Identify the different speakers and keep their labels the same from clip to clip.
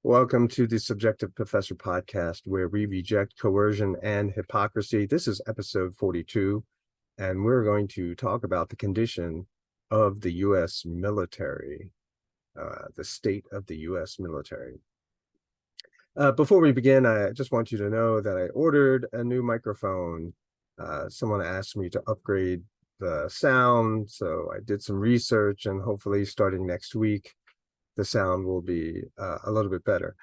Speaker 1: Welcome to the Subjective Professor podcast, where we reject coercion and hypocrisy. This is episode 42, and we're going to talk about the condition of the U.S. military, the state of the U.S. military. Before we begin, I just want you to know that I ordered a new microphone. Someone asked me to upgrade the sound, so I did some research, and hopefully starting next week, the sound will be a little bit better.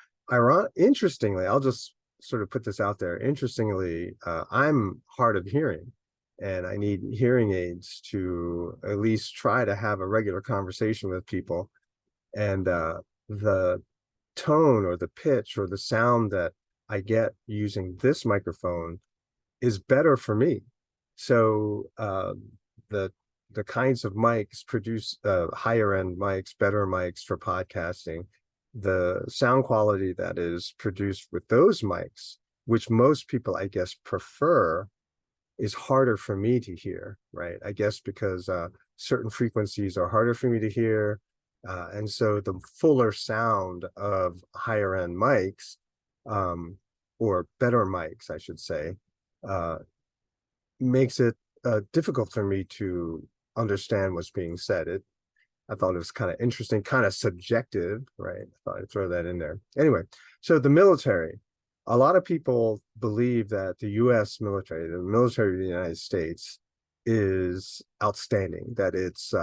Speaker 1: Interestingly, I'll just sort of put this out there. Interestingly, I'm hard of hearing, and I need hearing aids to at least try to have a regular conversation with people. And the tone or the pitch or the sound that I get using this microphone is better for me. So the the kinds of mics produce higher end mics, better mics for podcasting. The sound quality that is produced with those mics, which most people, I guess, prefer, is harder for me to hear, right? I guess because certain frequencies are harder for me to hear. And so the fuller sound of higher end mics, or better mics, I should say, makes it difficult for me to understand what's being said. I thought it was kind of interesting, kind of subjective, right? I thought I'd throw that in there. Anyway, so the military, a lot of people believe that the U.S. military, the military of the United States, is outstanding, that it's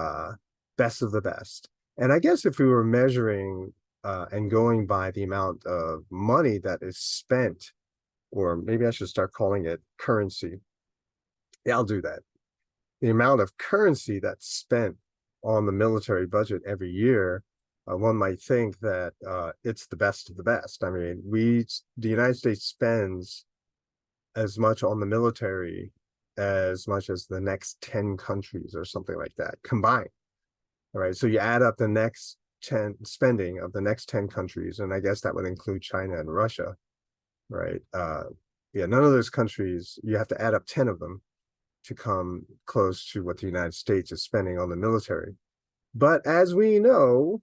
Speaker 1: best of the best. And I guess if we were measuring and going by the amount of money that is spent, or maybe I should start calling it currency. Yeah, I'll do that. The amount of currency that's spent on the military budget every year, one might think that it's the best of the best. I mean, the United States spends as much on the military as much as the next 10 countries or something like that combined. All right, so you add up the next 10 spending of the next 10 countries, and I guess that would include China and Russia, right? Yeah, none of those countries, you have to add up 10 of them to come close to what the United States is spending on the military. But as we know,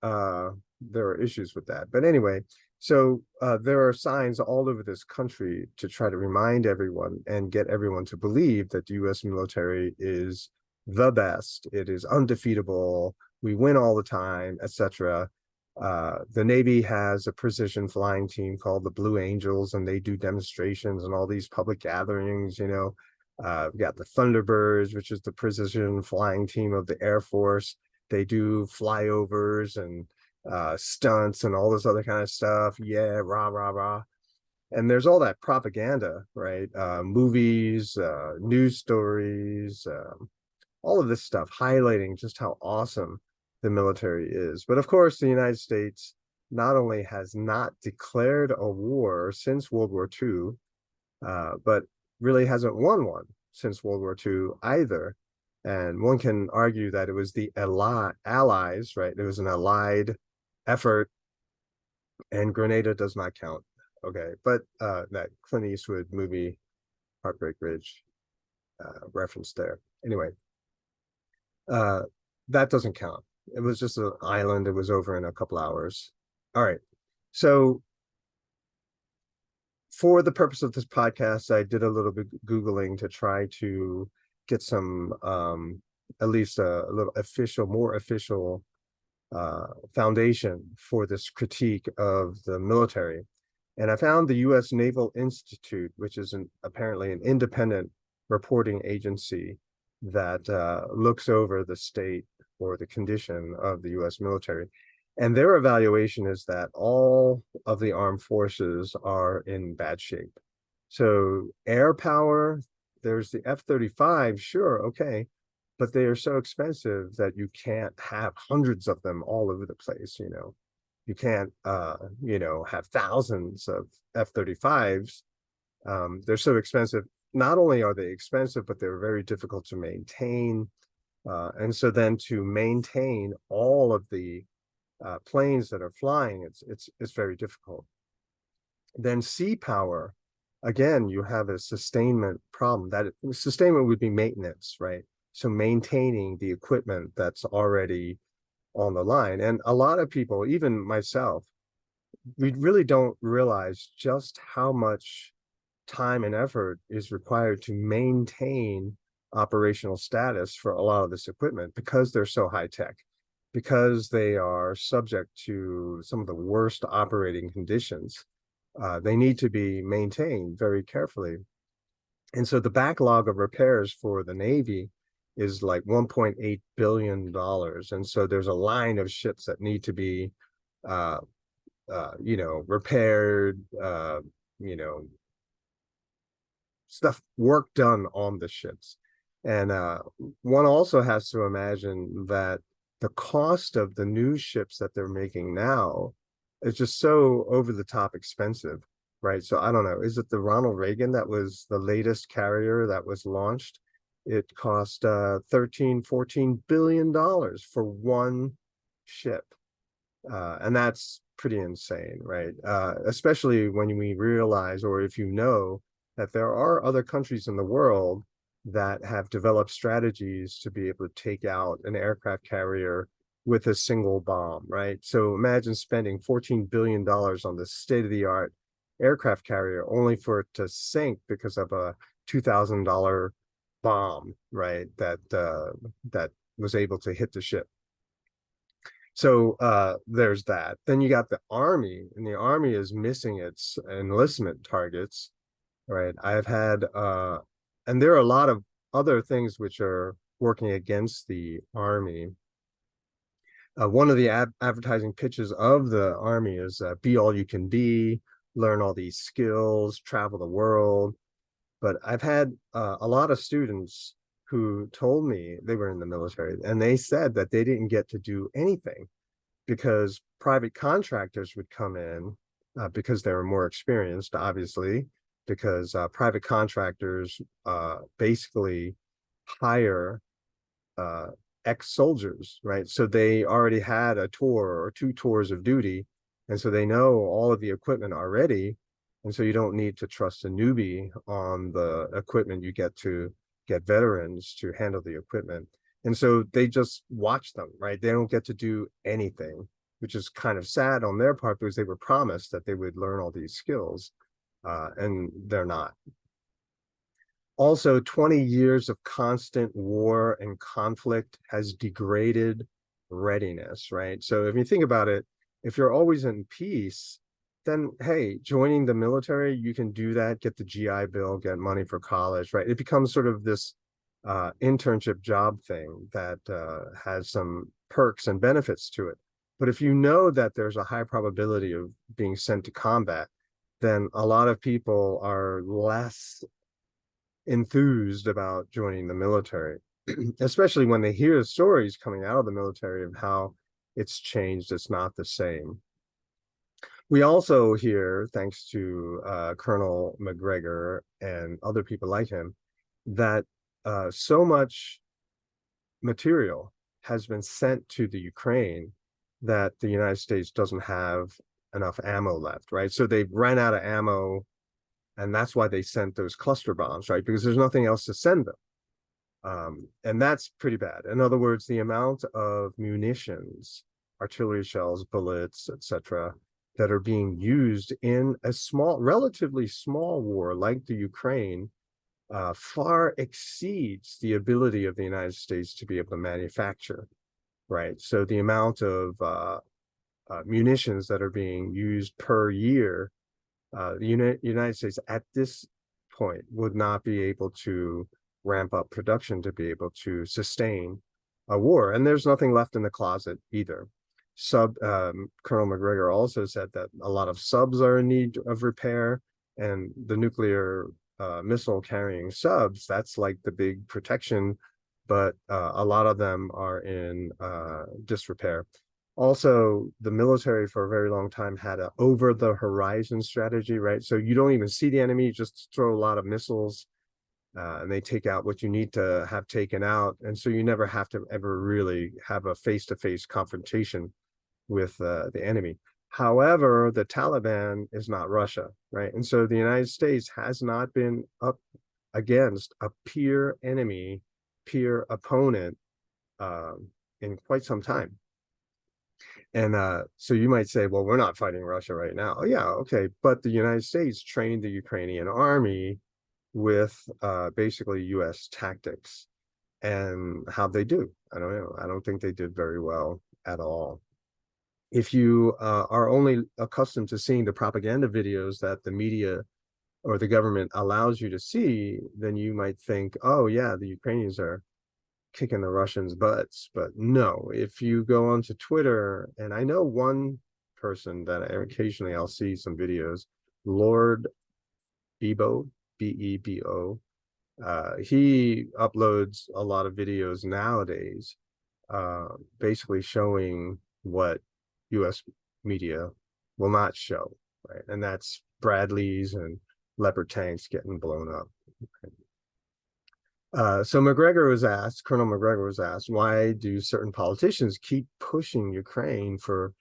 Speaker 1: there are issues with that. But anyway, so there are signs all over this country to try to remind everyone and get everyone to believe that the U.S. military is the best. It is undefeatable. We win all the time, etc. The Navy has a precision flying team called the Blue Angels, and they do demonstrations and all these public gatherings, we got the Thunderbirds, which is the precision flying team of the Air Force. They do flyovers and stunts and all this other kind of stuff. Yeah, rah, rah, rah. And there's all that propaganda, right? Movies, news stories, all of this stuff highlighting just how awesome the military is. But of course, the United States not only has not declared a war since World War II, but really hasn't won one since World War II either. And one can argue that it was the allies, right? It was an allied effort, and Grenada does not count. Okay, but that Clint Eastwood movie, Heartbreak Ridge, reference there. Anyway, that doesn't count. It was just an island. It was over in a couple hours. All right, so for the purpose of this podcast, I did a little bit Googling to try to get some, at least a little more official foundation for this critique of the military. And I found the U.S. Naval Institute, which is apparently an independent reporting agency that looks over the state or the condition of the U.S. military. And their evaluation is that all of the armed forces are in bad shape. So air power, there's the F-35, sure, okay, but they are so expensive that you can't have hundreds of them all over the place, You can't, have thousands of F-35s. They're so expensive. Not only are they expensive, but they're very difficult to maintain. And so then to maintain all of the planes that are flying, it's very difficult. Then sea power, again, you have a sustainment problem. That sustainment would be maintenance, right? So maintaining the equipment that's already on the line. And a lot of people, even myself, we really don't realize just how much time and effort is required to maintain operational status for a lot of this equipment because they're so high tech, because they are subject to some of the worst operating conditions. They need to be maintained very carefully. And so the backlog of repairs for the Navy is like $1.8 billion. And so there's a line of ships that need to be, uh, repaired, stuff, work done on the ships. And one also has to imagine that the cost of the new ships that they're making now is just so over the top expensive, right? So I don't know, is it the Ronald Reagan that was the latest carrier that was launched? It cost 13, $14 billion for one ship. And that's pretty insane, right? Especially when we realize, or if you know, that there are other countries in the world that have developed strategies to be able to take out an aircraft carrier with a single bomb, right? So imagine spending $14 billion on this state-of-the-art aircraft carrier only for it to sink because of a $2,000 bomb, right? That was able to hit the ship. So there's that. Then you got the Army, and the Army is missing its enlistment targets, right? I've had and there are a lot of other things which are working against the Army. One of the advertising pitches of the Army is be all you can be, learn all these skills, travel the world. But I've had a lot of students who told me they were in the military, and they said that they didn't get to do anything because private contractors would come in because they were more experienced, obviously, because private contractors basically hire ex-soldiers, right? So they already had a tour or two tours of duty, and so they know all of the equipment already, and so you don't need to trust a newbie on the equipment. You get to get veterans to handle the equipment. And so they just watch them, right? They don't get to do anything, which is kind of sad on their part because they were promised that they would learn all these skills, and they're not. Also, 20 years of constant war and conflict has degraded readiness, right? So if you think about it, if you're always in peace, then hey, joining the military, you can do that, get the GI Bill, get money for college, right? It becomes sort of this internship job thing that has some perks and benefits to it. But if you know that there's a high probability of being sent to combat, then a lot of people are less enthused about joining the military, especially when they hear stories coming out of the military of how it's changed, it's not the same. We also hear, thanks to Colonel Macgregor and other people like him, that so much material has been sent to the Ukraine that the United States doesn't have enough ammo left, right? So they've run out of ammo, and that's why they sent those cluster bombs, right? Because there's nothing else to send them. And that's pretty bad. In other words, the amount of munitions, artillery shells, bullets, etc., that are being used in a small, relatively small war like the Ukraine far exceeds the ability of the United States to be able to manufacture, right? So the amount of munitions that are being used per year, the United States at this point would not be able to ramp up production to be able to sustain a war. And there's nothing left in the closet either. Colonel Macgregor also said that a lot of subs are in need of repair, and the nuclear missile carrying subs, that's like the big protection, but a lot of them are in disrepair. Also, the military for a very long time had an over the horizon strategy, right? So you don't even see the enemy, you just throw a lot of missiles and they take out what you need to have taken out. And so you never have to ever really have a face-to-face confrontation with the enemy. However, the Taliban is not Russia, right? And so the United States has not been up against a peer enemy, peer opponent in quite some time. And so you might say, well, we're not fighting Russia right now. Oh, yeah, okay. But the United States trained the Ukrainian army with basically US tactics. And how'd they do? I don't know. I don't think they did very well at all. If you are only accustomed to seeing the propaganda videos that the media or the government allows you to see, then you might think, oh, yeah, the Ukrainians are kicking the Russians' butts. But no, if you go onto Twitter, and I know one person that occasionally I'll see some videos, Lord Bebo, Bebo. He uploads a lot of videos nowadays, basically showing what U.S. media will not show, right? And that's Bradleys and Leopard tanks getting blown up. So McGregor was asked, Colonel McGregor was asked, why do certain politicians keep pushing Ukraine for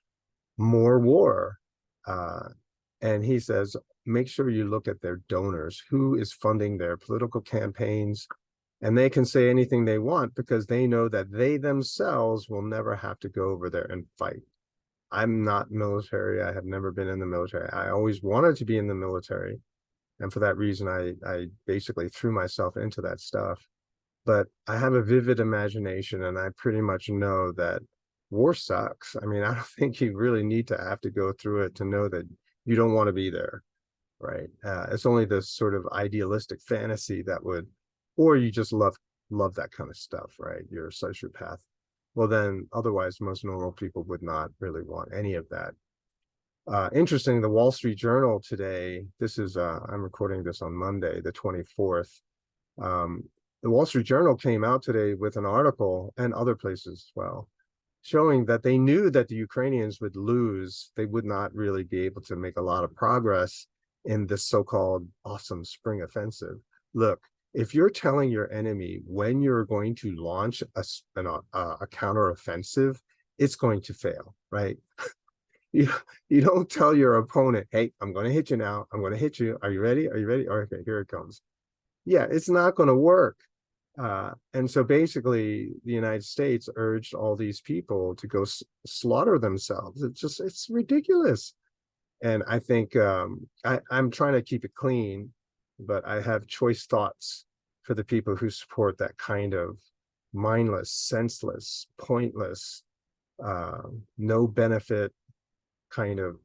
Speaker 1: more war? And he says, make sure you look at their donors, who is funding their political campaigns, and they can say anything they want because they know that they themselves will never have to go over there and fight. I'm not military. I have never been in the military. I always wanted to be in the military. And for that reason, I basically threw myself into that stuff. But I have a vivid imagination, and I pretty much know that war sucks. I mean, I don't think you really need to have to go through it to know that you don't want to be there, right? It's only this sort of idealistic fantasy that would, or you just love that kind of stuff, right? You're a sociopath. Well, then otherwise, most normal people would not really want any of that. Interesting, the Wall Street Journal today, this is, I'm recording this on Monday, the 24th. The Wall Street Journal came out today with an article, and other places as well, showing that they knew that the Ukrainians would lose. They would not really be able to make a lot of progress in this so-called awesome spring offensive. Look, if you're telling your enemy when you're going to launch a counteroffensive, it's going to fail, right? You, you don't tell your opponent, hey, I'm going to hit you now. I'm going to hit you. Are you ready? Are you ready? Okay, here it comes. Yeah, it's not going to work. And so basically, the United States urged all these people to go slaughter themselves. It's ridiculous. And I think I'm trying to keep it clean, but I have choice thoughts for the people who support that kind of mindless, senseless, pointless, no benefit kind of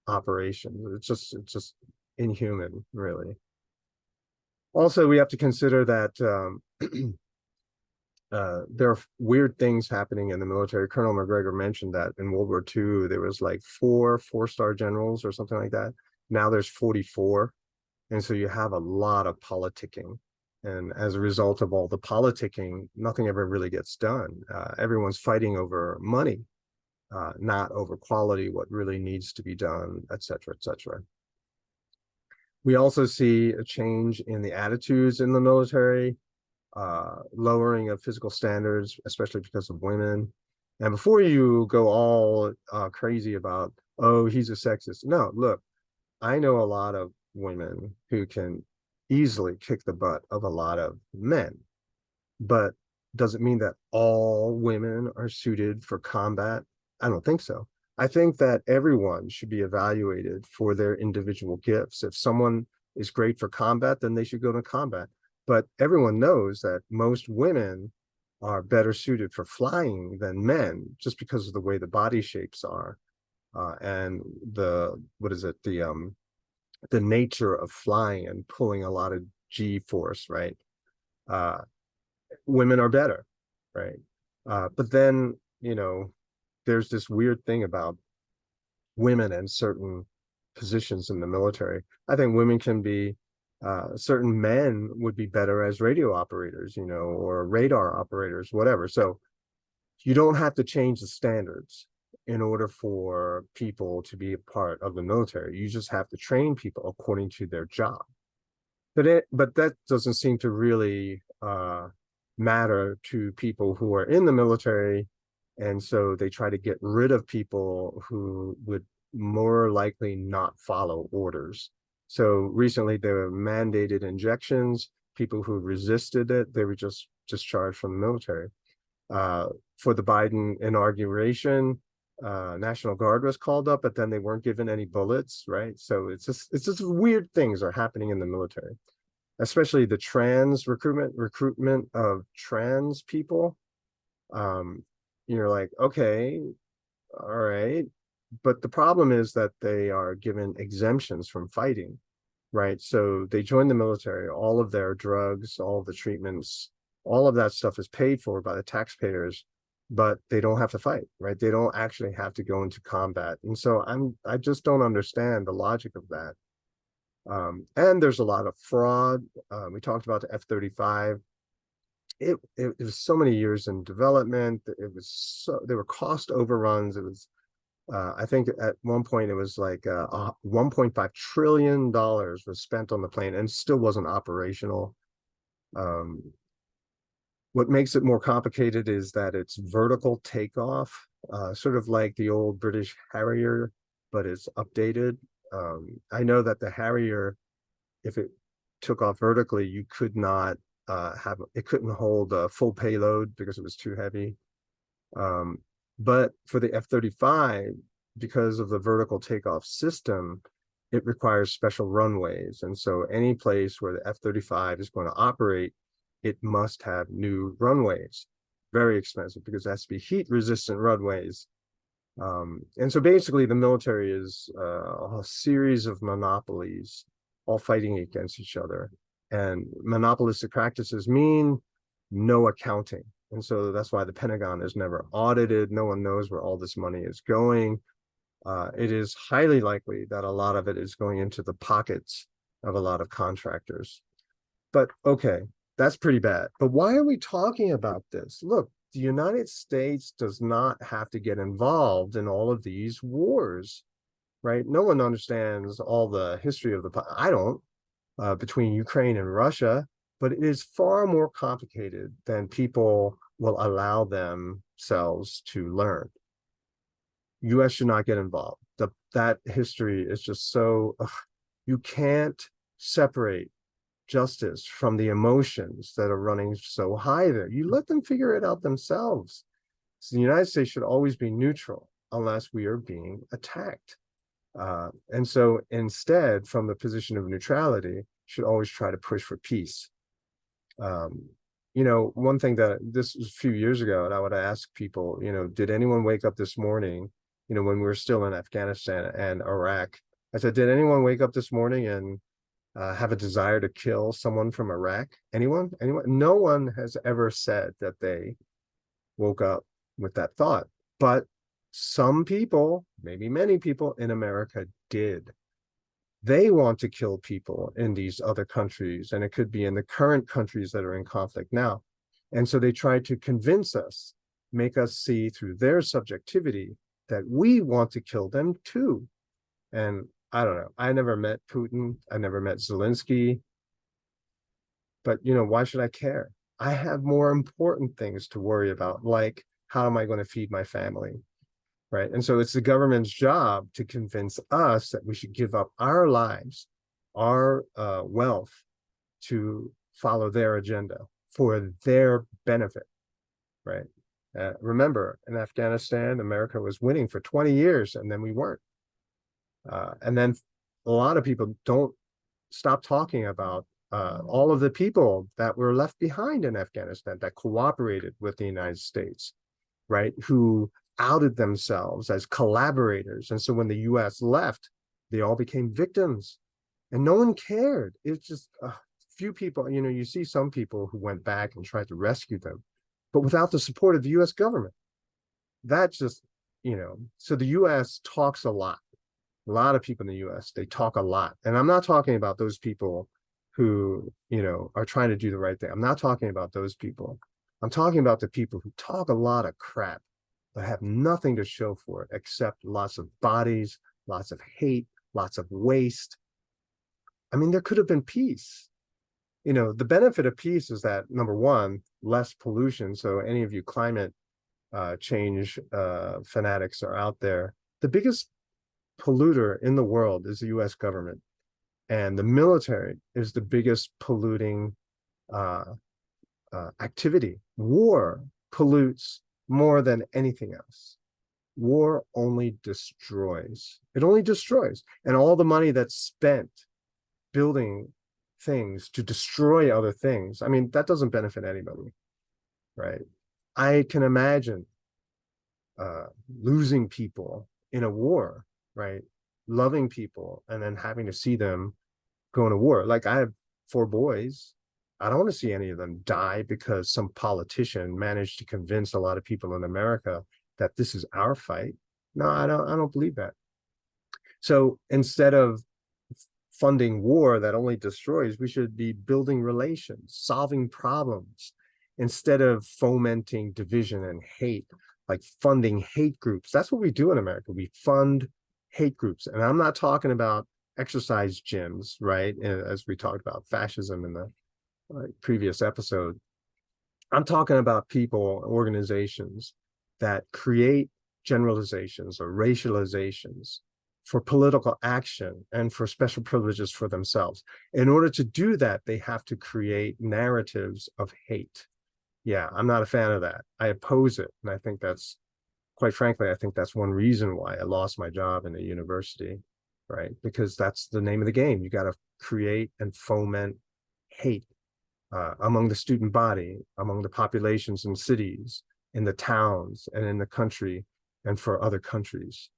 Speaker 1: operation. It's just inhuman, really. Also, we have to consider that there are weird things happening in the military. Colonel McGregor mentioned that in World War II, there was like four-star generals or something like that. Now there's 44. And so you have a lot of politicking. And as a result of all the politicking, nothing ever really gets done. Everyone's fighting over money, not over quality, what really needs to be done, et cetera, et cetera. We also see a change in the attitudes in the military, lowering of physical standards, especially because of women. And before you go all crazy about, oh, he's a sexist. No, look, I know a lot of women who can easily kick the butt of a lot of men. But does it mean that all women are suited for combat? I don't think so. I think that everyone should be evaluated for their individual gifts. If someone is great for combat, then they should go to combat. But everyone knows that most women are better suited for flying than men just because of the way the body shapes are. And the, what is it, the nature of flying and pulling a lot of G force, right? Women are better, right? But then, you know, there's this weird thing about women in certain positions in the military. I think women can be, certain men would be better as radio operators, you know, or radar operators, whatever. So you don't have to change the standards in order for people to be a part of the military. You just have to train people according to their job. But that doesn't seem to really matter to people who are in the military. And so they try to get rid of people who would more likely not follow orders. So recently there were mandated injections. People who resisted it, they were just discharged from the military. For the Biden inauguration, National Guard was called up, but then they weren't given any bullets, right? So it's just weird things are happening in the military, especially the trans recruitment of trans people. Um, you're like, okay, all right. But the problem is that they are given exemptions from fighting, right? So they join the military, all of their drugs, all of the treatments, all of that stuff is paid for by the taxpayers, but they don't have to fight, right? They don't actually have to go into combat. And so I just don't understand the logic of that. And there's a lot of fraud. We talked about the F-35. It was so many years in development. It was so there were cost overruns. It was I think at one point it was like $1.5 trillion was spent on the plane and still wasn't operational. Um, what makes it more complicated is that it's vertical takeoff, sort of like the old British Harrier, but it's updated. I know that the Harrier, if it took off vertically, you could not it couldn't hold a full payload because it was too heavy. But for the F-35, because of the vertical takeoff system, it requires special runways. And so any place where the F-35 is going to operate, it must have new runways. Very expensive because it has to be heat resistant runways. And so basically the military is a series of monopolies all fighting against each other. And monopolistic practices mean no accounting. And so that's why the Pentagon is never audited. No one knows where all this money is going. It is highly likely that a lot of it is going into the pockets of a lot of contractors. But okay, that's pretty bad. But why are we talking about this? Look, the United States does not have to get involved in all of these wars, right? No one understands all the history of I don't, between Ukraine and Russia, but it is far more complicated than people will allow themselves to learn. US should not get involved. That history is just so, you can't separate justice from the emotions that are running so high there. You let them figure it out themselves. So the United States should always be neutral unless we are being attacked. And so instead, from the position of neutrality, should always try to push for peace. One thing that this was a few years ago, and I would ask people, did anyone wake up this morning, when we were still in Afghanistan and Iraq? I said, did anyone wake up this morning and have a desire to kill someone from Iraq? Anyone? No one has ever said that they woke up with that thought. But some people, maybe many people in America did. They want to kill people in these other countries, and it could be in the current countries that are in conflict now. And so they try to convince us, make us see through their subjectivity that we want to kill them too. And I don't know. I never met Putin. I never met Zelensky. But, why should I care? I have more important things to worry about, like how am I going to feed my family? Right. And so it's the government's job to convince us that we should give up our lives, our wealth to follow their agenda for their benefit. Right. Remember, in Afghanistan, America was winning for 20 years and then we weren't. And then a lot of people don't stop talking about all of the people that were left behind in Afghanistan that cooperated with the United States, right? Who outed themselves as collaborators. And so when the US left, they all became victims and no one cared. It's just a few people, you see some people who went back and tried to rescue them, but without the support of the US government. That's just, so the US talks a lot. A lot of people in the US, they talk a lot. And I'm not talking about those people who, are trying to do the right thing. I'm not talking about those people. I'm talking about the people who talk a lot of crap but have nothing to show for it except lots of bodies, lots of hate, lots of waste. I mean, there could have been peace. The benefit of peace is that, number one, less pollution. So any of you climate change fanatics are out there. The biggest polluter in the world is the US government. And the military is the biggest polluting activity. War pollutes more than anything else. War only destroys. It only destroys. And all the money that's spent building things to destroy other things, I mean, that doesn't benefit anybody, right? I can imagine losing people in a war, right? Loving people and then having to see them go to war. Like I have 4 boys. I don't want to see any of them die because some politician managed to convince a lot of people in America that this is our fight. No, I don't believe that. So instead of funding war that only destroys, we should be building relations, solving problems, instead of fomenting division and hate, like funding hate groups. That's what we do in America. We fund hate groups. And I'm not talking about exercise gyms, right? As we talked about fascism in the previous episode. I'm talking about people, organizations that create generalizations or racializations for political action and for special privileges for themselves. In order to do that, they have to create narratives of hate. Yeah, I'm not a fan of that. I oppose it. And I think that's, quite frankly, I think that's one reason why I lost my job in a university, right? Because that's the name of the game. You got to create and foment hate among the student body, among the populations in cities, in the towns, and in the country, and for other countries.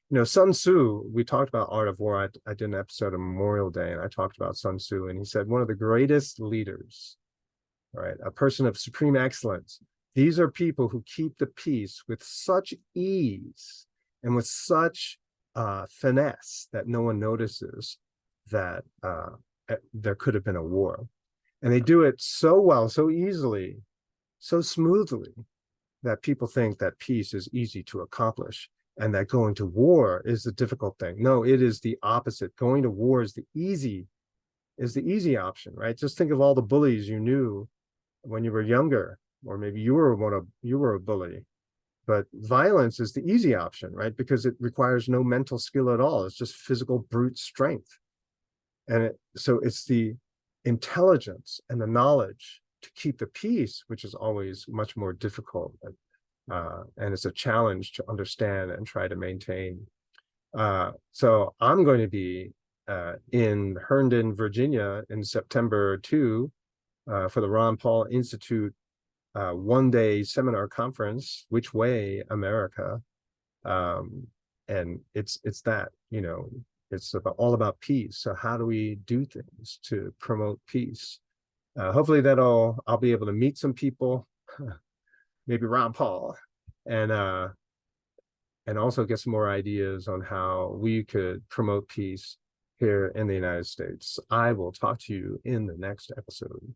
Speaker 1: You know, Sun Tzu, we talked about Art of War. I did an episode of Memorial Day, and I talked about Sun Tzu, and he said, one of the greatest leaders, right, a person of supreme excellence, these are people who keep the peace with such ease and with such finesse that no one notices that there could have been a war. And they do it so well, so easily, so smoothly, that people think that peace is easy to accomplish and that going to war is the difficult thing. No, it is the opposite. Going to war is the easy option, right? Just think of all the bullies you knew when you were younger, or maybe you were a bully. But violence is the easy option, right? Because it requires no mental skill at all. It's just physical brute strength. And so it's the intelligence and the knowledge to keep the peace, which is always much more difficult. And it's a challenge to understand and try to maintain. So I'm going to be in Herndon, Virginia in September 2 for the Ron Paul Institute one-day seminar conference, Which Way America? And it's that, you know, it's all about peace. So how do we do things to promote peace? Hopefully I'll be able to meet some people, maybe Ron Paul, and also get some more ideas on how we could promote peace here in the United States. I will talk to you in the next episode.